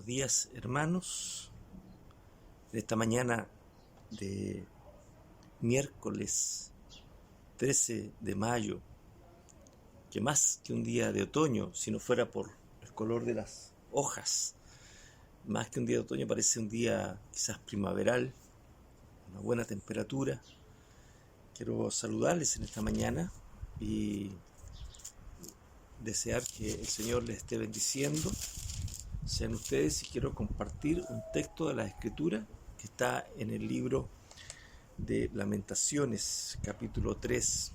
Buenos días, hermanos. En esta mañana de miércoles 13 de mayo, que más que un día de otoño, si no fuera por el color de las hojas, más que un día de otoño parece un día quizás primaveral, una buena temperatura. Quiero saludarles en esta mañana y desear que el Señor les esté bendiciendo. Sean ustedes, y quiero compartir un texto de la Escritura que está en el libro de Lamentaciones, capítulo 3.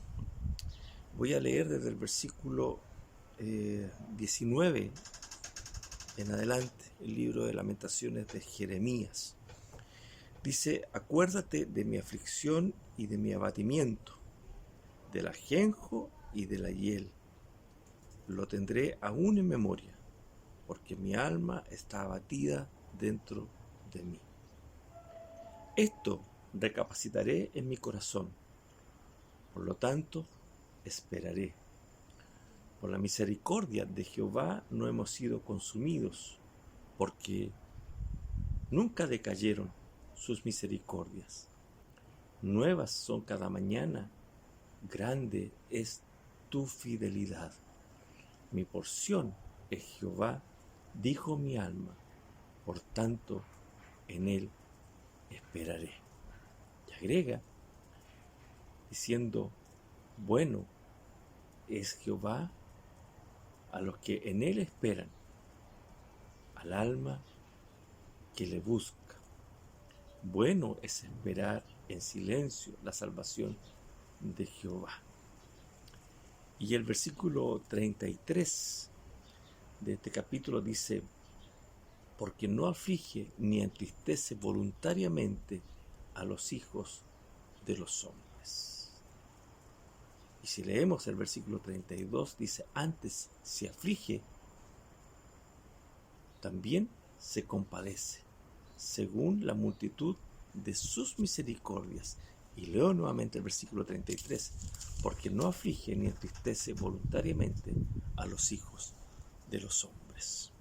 Voy a leer desde el versículo 19 en adelante, el libro de Lamentaciones de Jeremías. Dice: acuérdate de mi aflicción y de mi abatimiento, del ajenjo y de la hiel. Lo tendré aún en memoria, porque mi alma está abatida dentro de mí. Esto recapacitaré en mi corazón, por lo tanto esperaré. Por la misericordia de Jehová no hemos sido consumidos, porque nunca decayeron sus misericordias. Nuevas son cada mañana, grande es tu fidelidad. Mi porción es Jehová, dijo mi alma, por tanto en él esperaré. Y agrega, diciendo: bueno es Jehová a los que en él esperan, al alma que le busca. Bueno es esperar en silencio la salvación de Jehová. Y el versículo 33 de este capítulo dice: porque no aflige ni entristece voluntariamente a los hijos de los hombres. Y si leemos el versículo 32, dice: antes se aflige, también se compadece, según la multitud de sus misericordias. Y leo nuevamente el versículo 33, porque no aflige ni entristece voluntariamente a los hijos de los hombres.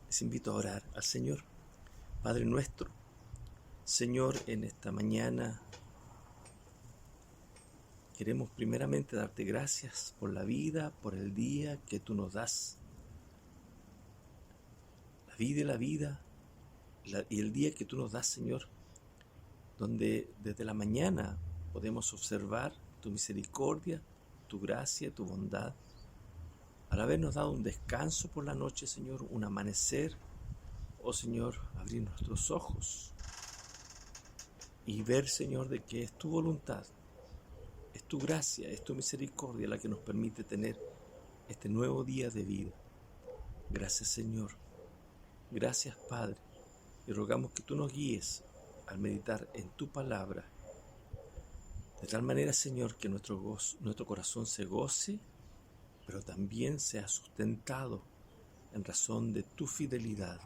Les invito a orar al Señor. Padre nuestro, Señor, en esta mañana queremos primeramente darte gracias por la vida, por el día que tú nos das. La vida y el día que tú nos das, Señor, donde desde la mañana podemos observar tu misericordia, tu gracia, tu bondad. Al habernos dado un descanso por la noche, Señor, un amanecer, oh Señor, abrir nuestros ojos y ver, Señor, de que es tu voluntad, es tu gracia, es tu misericordia la que nos permite tener este nuevo día de vida. Gracias, Señor. Gracias, Padre. Y rogamos que tú nos guíes al meditar en tu palabra, de tal manera, Señor, que nuestro corazón se goce, pero también sea sustentado en razón de tu fidelidad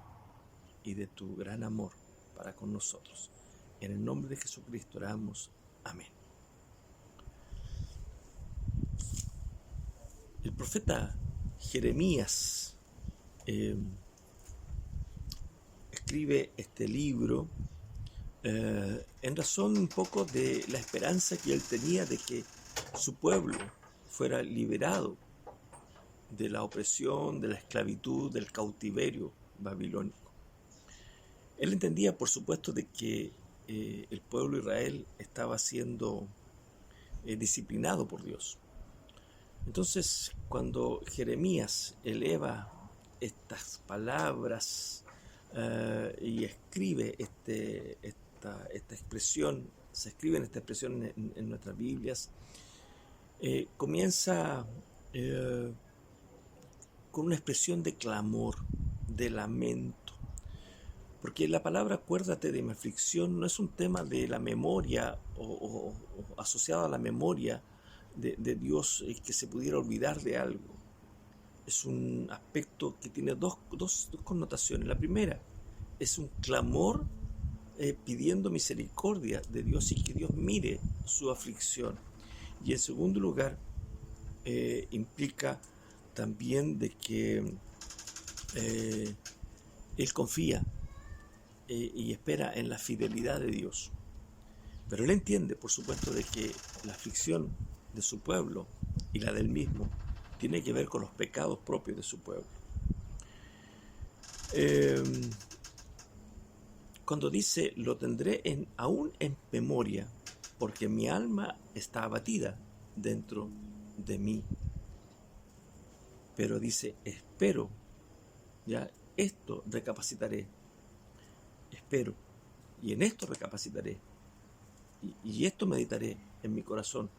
y de tu gran amor para con nosotros. En el nombre de Jesucristo oramos. Amén. El profeta Jeremías escribe este libro en razón un poco de la esperanza que él tenía de que su pueblo fuera liberado de la opresión, de la esclavitud, del cautiverio babilónico. Él entendía, por supuesto, de que el pueblo de Israel estaba siendo disciplinado por Dios. Entonces, cuando Jeremías eleva estas palabras y escribe esta expresión, se escribe en esta expresión en nuestras Biblias, comienza con una expresión de clamor, de lamento. Porque la palabra acuérdate de mi aflicción no es un tema de la memoria o asociado a la memoria de Dios que se pudiera olvidar de algo. Es un aspecto que tiene dos connotaciones. La primera es un clamor pidiendo misericordia de Dios y que Dios mire su aflicción. Y en segundo lugar, implica también de que Él confía y espera en la fidelidad de Dios. Pero él entiende, por supuesto, de que la aflicción de su pueblo y la del mismo tiene que ver con los pecados propios de su pueblo. Cuando dice, lo tendré aún en memoria, porque mi alma está abatida dentro de mí. Pero dice, espero, ya, esto recapacitaré, espero, y en esto recapacitaré, y esto meditaré en mi corazón.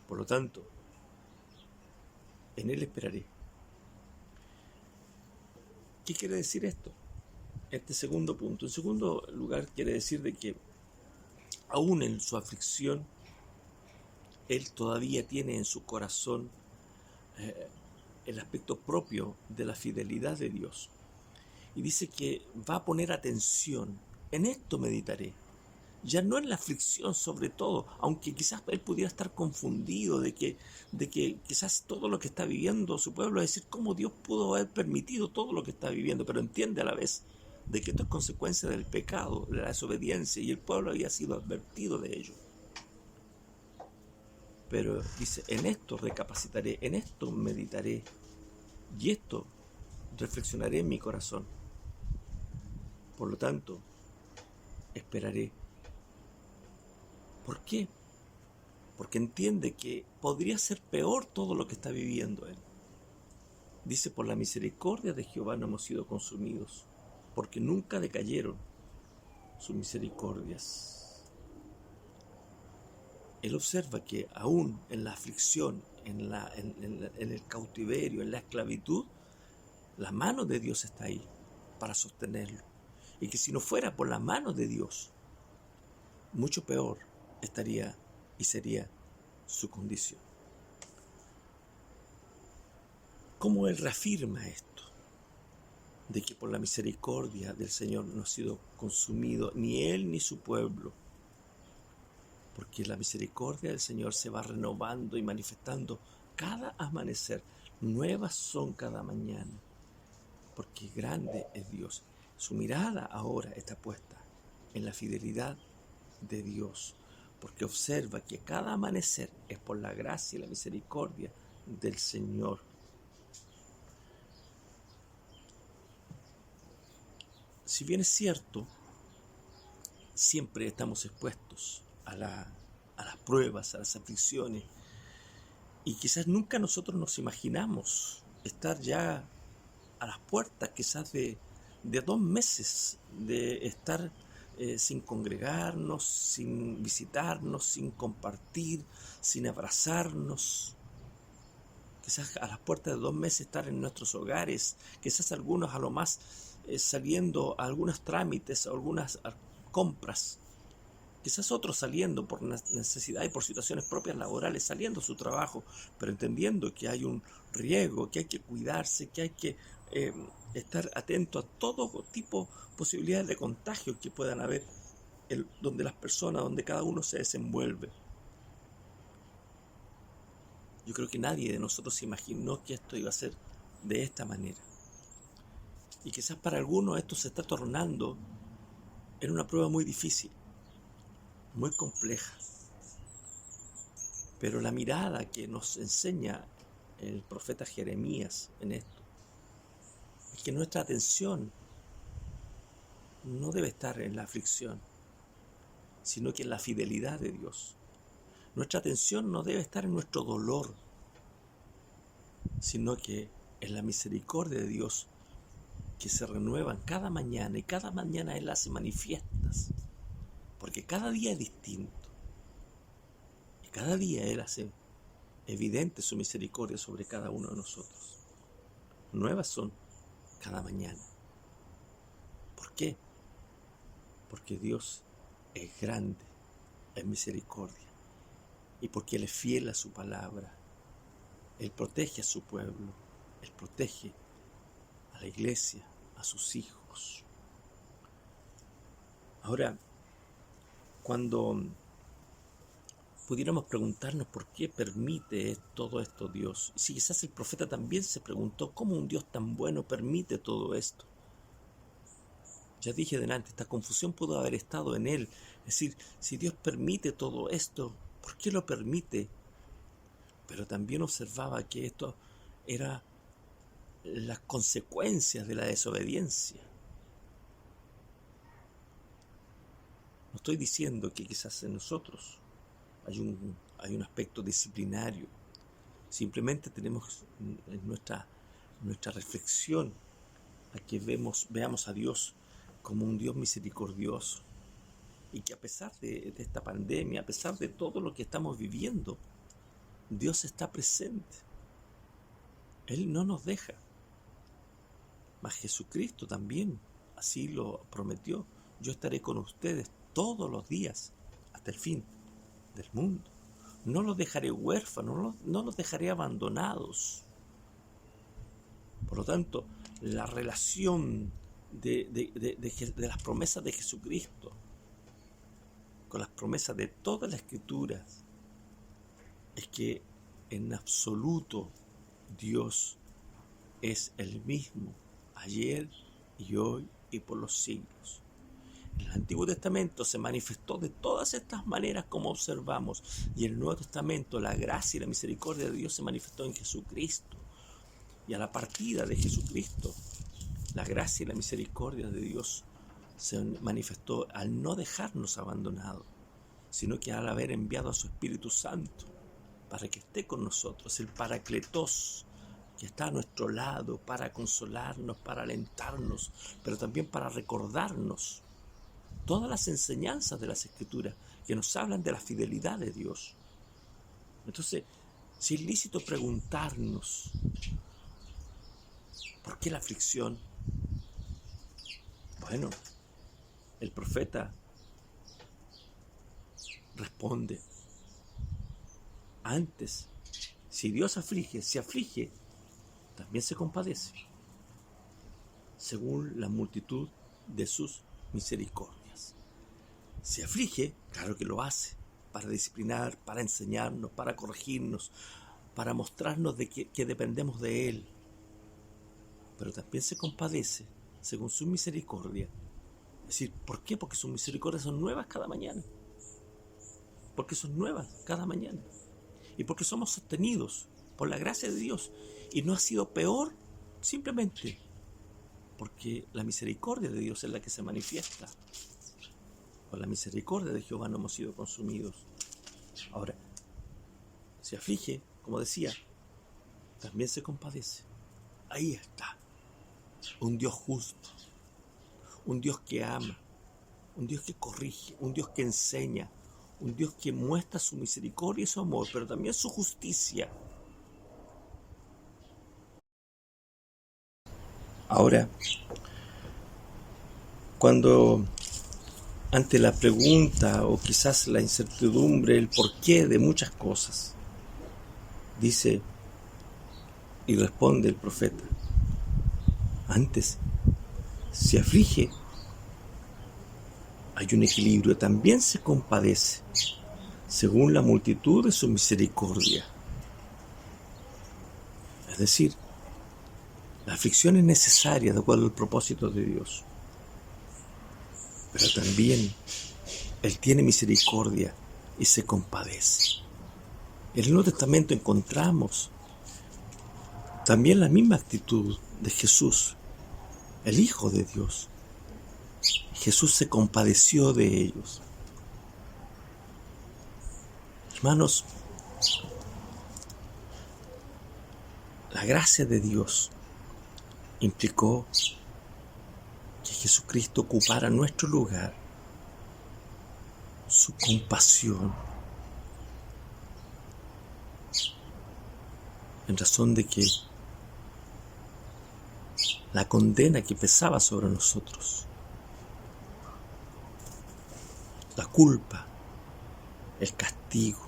Por lo tanto, en él esperaré. ¿Qué quiere decir esto? Este segundo punto. En segundo lugar, quiere decir de que aún en su aflicción, él todavía tiene en su corazón el aspecto propio de la fidelidad de Dios. Y dice que va a poner atención. En esto meditaré. Ya no en la aflicción sobre todo, aunque quizás él pudiera estar confundido de que quizás todo lo que está viviendo su pueblo, es decir, cómo Dios pudo haber permitido todo lo que está viviendo, pero entiende a la vez de que esto es consecuencia del pecado, de la desobediencia, y el pueblo había sido advertido de ello. Pero dice, en esto recapacitaré, en esto meditaré, y esto reflexionaré en mi corazón. Por lo tanto, esperaré. ¿Por qué? Porque entiende que podría ser peor todo lo que está viviendo él. Dice, por la misericordia de Jehová no hemos sido consumidos, porque nunca decayeron sus misericordias. Él observa que aún en la aflicción, en el cautiverio, en la esclavitud, la mano de Dios está ahí para sostenerlo. Y que si no fuera por la mano de Dios, mucho peor estaría y sería su condición. ¿Cómo él reafirma esto? De que por la misericordia del Señor no ha sido consumido ni él ni su pueblo. Porque la misericordia del Señor se va renovando y manifestando cada amanecer. Nuevas son cada mañana. Porque grande es Dios. Su mirada ahora está puesta en la fidelidad de Dios. Porque observa que cada amanecer es por la gracia y la misericordia del Señor. Si bien es cierto, siempre estamos expuestos a las pruebas, a las aflicciones, y quizás nunca nosotros nos imaginamos estar ya a las puertas quizás de 2 meses de estar sin congregarnos, sin visitarnos, sin compartir, sin abrazarnos. Quizás a las puertas de 2 meses estar en nuestros hogares, quizás algunos a lo más saliendo a algunos trámites, a algunas compras. Quizás otros saliendo por necesidad y por situaciones propias laborales, saliendo a su trabajo, pero entendiendo que hay un riesgo, que hay que cuidarse, que hay que estar atento a todo tipo de posibilidades de contagio que puedan haber donde las personas, donde cada uno se desenvuelve. Yo creo que nadie de nosotros se imaginó que esto iba a ser de esta manera. Y quizás para algunos esto se está tornando en una prueba muy difícil, muy compleja. Pero la mirada que nos enseña el profeta Jeremías en esto es que nuestra atención no debe estar en la aflicción, sino que en la fidelidad de Dios. Nuestra atención no debe estar en nuestro dolor, sino que en la misericordia de Dios que se renuevan cada mañana, y cada mañana Él hace manifiestas, porque cada día es distinto. Y cada día Él hace evidente su misericordia sobre cada uno de nosotros. Nuevas son cada mañana. ¿Por qué? Porque Dios es grande en misericordia y porque Él es fiel a su palabra. Él protege a su pueblo, Él protege a la iglesia, a sus hijos. Ahora, cuando pudiéramos preguntarnos por qué permite todo esto Dios, si quizás el profeta también se preguntó cómo un Dios tan bueno permite todo esto. Ya dije delante, esta confusión pudo haber estado en él. Es decir, si Dios permite todo esto, ¿por qué lo permite? Pero también observaba que esto era las consecuencias de la desobediencia. No estoy diciendo que quizás en nosotros hay un aspecto disciplinario. Simplemente tenemos en nuestra reflexión a que veamos a Dios como un Dios misericordioso, y que a pesar de esta pandemia, a pesar de todo lo que estamos viviendo, Dios está presente. Él no nos deja. Mas Jesucristo también así lo prometió: yo estaré con ustedes todos los días hasta el fin del mundo. No los dejaré huérfanos, no los dejaré abandonados. Por lo tanto, la relación de las promesas de Jesucristo con las promesas de todas las Escrituras es que en absoluto Dios es el mismo ayer y hoy y por los siglos. En el Antiguo Testamento se manifestó de todas estas maneras como observamos, y en el Nuevo Testamento la gracia y la misericordia de Dios se manifestó en Jesucristo. Y a la partida de Jesucristo, la gracia y la misericordia de Dios se manifestó al no dejarnos abandonados, sino que al haber enviado a su Espíritu Santo para que esté con nosotros, el Paracletos, que está a nuestro lado para consolarnos, para alentarnos, pero también para recordarnos todas las enseñanzas de las Escrituras que nos hablan de la fidelidad de Dios. Entonces, si es lícito preguntarnos, ¿por qué la aflicción? Bueno, el profeta responde: antes, si Dios se aflige, también se compadece, según la multitud de sus misericordias. Se aflige, claro que lo hace, para disciplinar, para enseñarnos, para corregirnos, para mostrarnos de que dependemos de Él. Pero también se compadece, según su misericordia. Es decir, ¿por qué? Porque sus misericordias son nuevas cada mañana. Porque son nuevas cada mañana. Y porque somos sostenidos por la gracia de Dios. Y no ha sido peor simplemente porque la misericordia de Dios es la que se manifiesta. Por la misericordia de Jehová no hemos sido consumidos. Ahora, se aflige, como decía, también se compadece. Ahí está. Un Dios justo, un Dios que ama, un Dios que corrige, un Dios que enseña, un Dios que muestra su misericordia y su amor, pero también su justicia. Ahora, cuando ante la pregunta o quizás la incertidumbre, el porqué de muchas cosas, dice y responde el profeta: antes, se aflige, hay un equilibrio, también se compadece, según la multitud de su misericordia. Es decir, la aflicción es necesaria de acuerdo al propósito de Dios. Pero también Él tiene misericordia y se compadece. En el Nuevo Testamento encontramos también la misma actitud de Jesús, el Hijo de Dios. Jesús se compadeció de ellos. Hermanos, la gracia de Dios implicó que Jesucristo ocupara nuestro lugar, su compasión, en razón de que la condena que pesaba sobre nosotros, la culpa, el castigo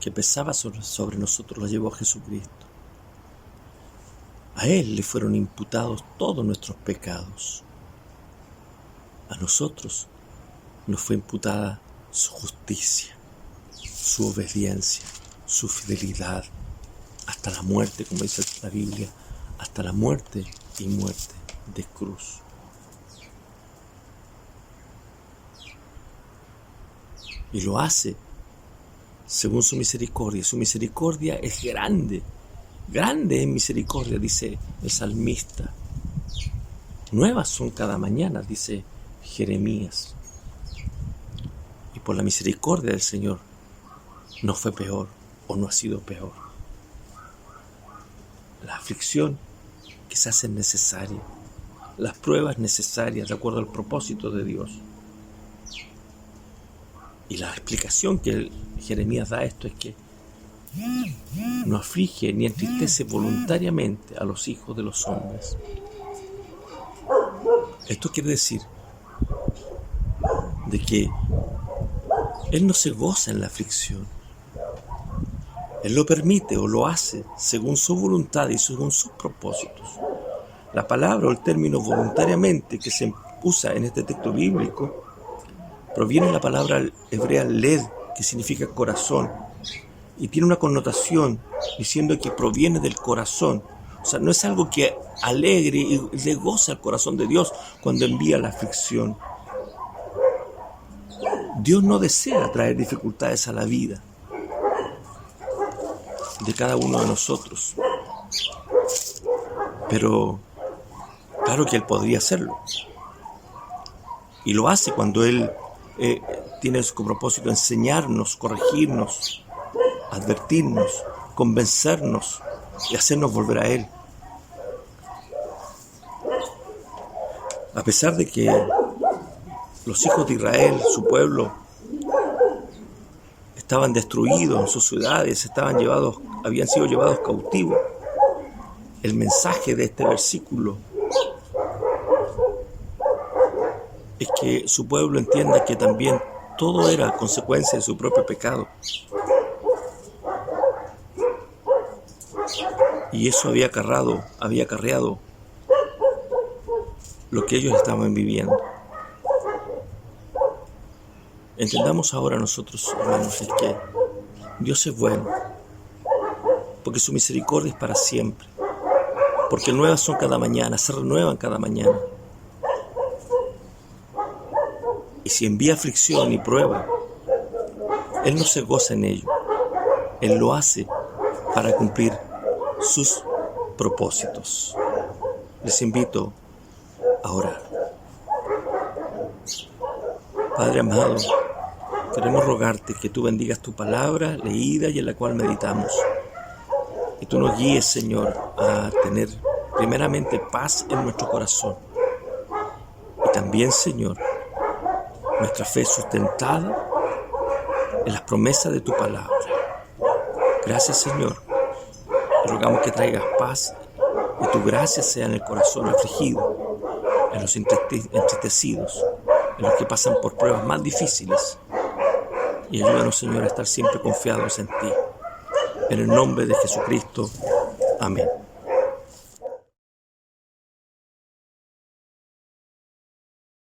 que pesaba sobre nosotros, lo llevó a Jesucristo. A Él le fueron imputados todos nuestros pecados. A nosotros nos fue imputada su justicia, su obediencia, su fidelidad, hasta la muerte, como dice la Biblia, hasta la muerte y muerte de cruz. y lo hace según su misericordia. Su misericordia es grande, grande en misericordia, dice el salmista. Nuevas son cada mañana, dice Jeremías. Y por la misericordia del Señor no fue peor o no ha sido peor. La aflicción quizás es necesaria, las pruebas necesarias de acuerdo al propósito de Dios. Y la explicación que Jeremías da a esto es que no aflige ni entristece voluntariamente a los hijos de los hombres. Esto quiere decir de que Él no se goza en la aflicción. Él lo permite o lo hace según su voluntad y según sus propósitos. La palabra o el término voluntariamente que se usa en este texto bíblico proviene de la palabra hebrea led, que significa corazón, y tiene una connotación diciendo que proviene del corazón. O sea, no es algo que alegre y le goza al corazón de Dios cuando envía la aflicción. Dios no desea traer dificultades a la vida de cada uno de nosotros. Pero claro que Él podría hacerlo. Y lo hace cuando Él tiene como propósito enseñarnos, corregirnos, advertirnos, convencernos y hacernos volver a Él. A pesar de que los hijos de Israel, su pueblo, estaban destruidos en sus ciudades, habían sido llevados cautivos, el mensaje de este versículo es que su pueblo entienda que también todo era consecuencia de su propio pecado. Y eso había acarreado lo que ellos estaban viviendo. Entendamos ahora nosotros, hermanos, es que Dios es bueno, porque su misericordia es para siempre, porque nuevas son cada mañana, se renuevan cada mañana. Y si envía aflicción y prueba, Él no se goza en ello. Él lo hace para cumplir sus propósitos. Les invito a orar. Padre amado, queremos rogarte que tú bendigas tu palabra leída y en la cual meditamos. Y tú nos guíes, Señor, a tener primeramente paz en nuestro corazón. Y también, Señor, nuestra fe sustentada en las promesas de tu palabra. Gracias, Señor. Te rogamos que traigas paz y tu gracia sea en el corazón afligido, en los entristecidos, en los que pasan por pruebas más difíciles. Y ayúdanos, Señor, a estar siempre confiados en ti. En el nombre de Jesucristo. Amén.